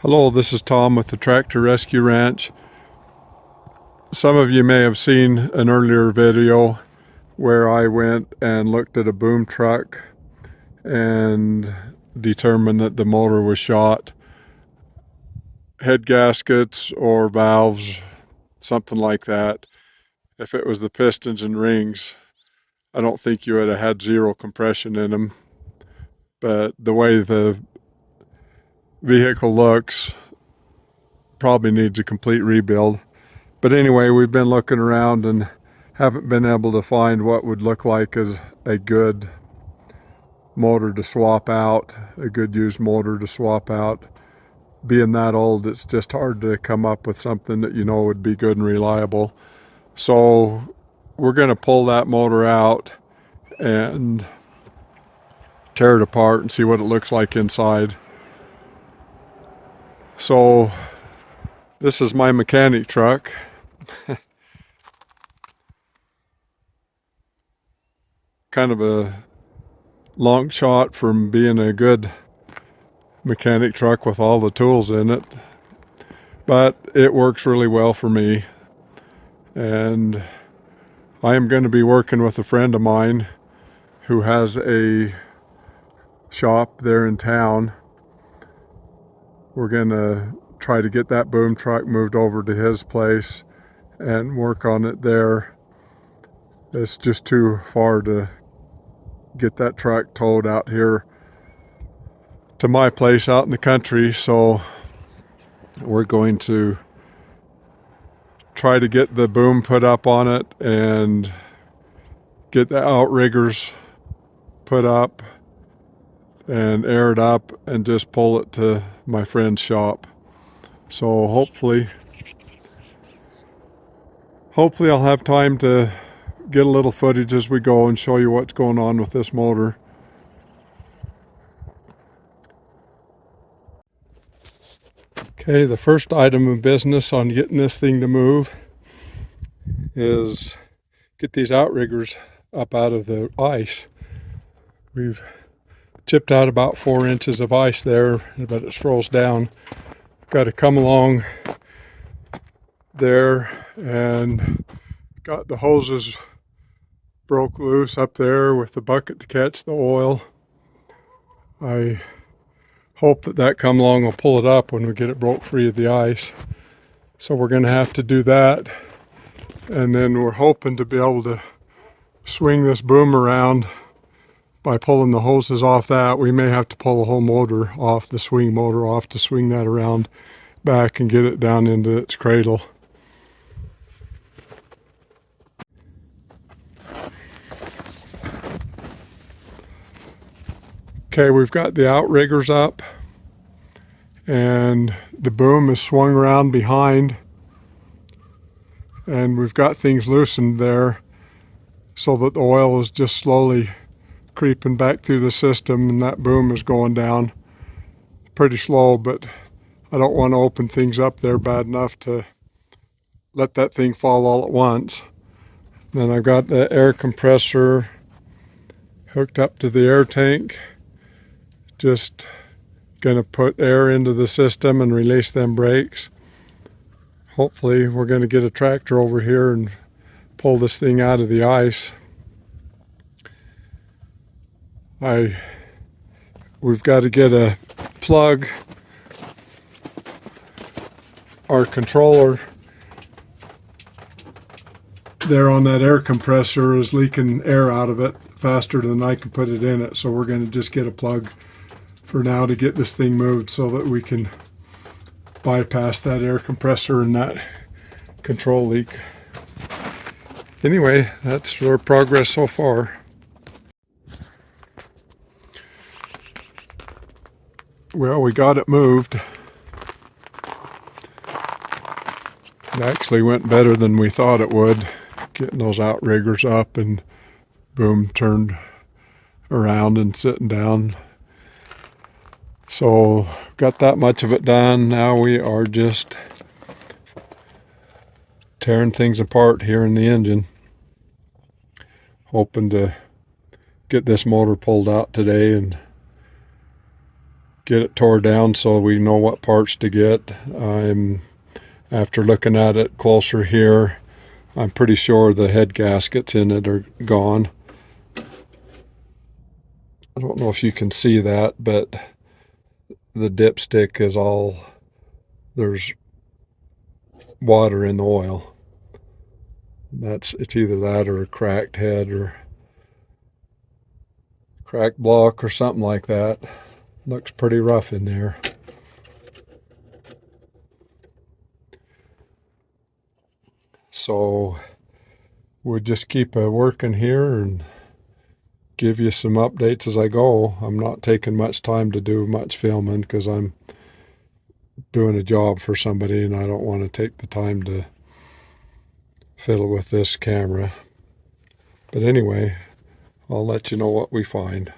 Hello, this is Tom with the Tractor Rescue Ranch. Some of you may have seen an earlier video where I went and looked at a boom truck and determined that the motor was shot. Head gaskets or valves, something like that. If it was the pistons and rings, I don't think you would have had zero compression in them. But the way the vehicle looks, probably needs a complete rebuild. But anyway, we've been looking around and haven't been able to find what would look like as a good motor to swap out, a good used motor to swap out. Being that old, it's just hard to come up with something that you know would be good and reliable. So we're going to pull that motor out and tear it apart and see what it looks like inside. So this is my mechanic truck. Kind of a long shot from being a good mechanic truck with all the tools in it, but it works really well for me. And I am going to be working with a friend of mine who has a shop there in town. We're going to try to get that boom truck moved over to his place and work on it there. It's just too far to get that truck towed out here to my place out in the country, so we're going to try to get the boom put up on it and get the outriggers put up and aired up and just pull it to my friend's shop. So hopefully I'll have time to get a little footage as we go and show you what's going on with this motor. Okay, the first item of business on getting this thing to move is get these outriggers up out of the ice. We've chipped out about 4 inches of ice there, but it's froze down. Got to come along there and got the hoses broke loose up there with the bucket to catch the oil. I hope that come along will pull it up when we get it broke free of the ice. So we're going to have to do that, and then we're hoping to be able to swing this boom around by pulling the hoses off that. We may have to pull the whole motor off, the swing motor off, to swing that around back and get it down into its cradle. Okay, we've got the outriggers up and the boom is swung around behind, and we've got things loosened there so that the oil is just slowly creeping back through the system, and that boom is going down pretty slow, but I don't want to open things up there bad enough to let that thing fall all at once. Then I've got the air compressor hooked up to the air tank. Just gonna put air into the system and release them brakes. Hopefully we're gonna get a tractor over here and pull this thing out of the ice. We've got to get a plug. Our controller there on that air compressor is leaking air out of it faster than I can put it in it, so we're going to just get a plug for now to get this thing moved so that we can bypass that air compressor and that control leak. Anyway, that's our progress so far. Well, we got it moved. It actually went better than we thought it would, getting those outriggers up and boom turned around and sitting down. So got that much of it done. Now we are just tearing things apart here in the engine, hoping to get this motor pulled out today and get it tore down so we know what parts to get. After looking at it closer here, I'm pretty sure the head gaskets in it are gone. I don't know if you can see that, but the dipstick is all, there's water in the oil. It's either that or a cracked head or cracked block or something like that. Looks pretty rough in there. So we'll just keep working here and give you some updates as I go. I'm not taking much time to do much filming because I'm doing a job for somebody and I don't want to take the time to fiddle with this camera. But anyway, I'll let you know what we find.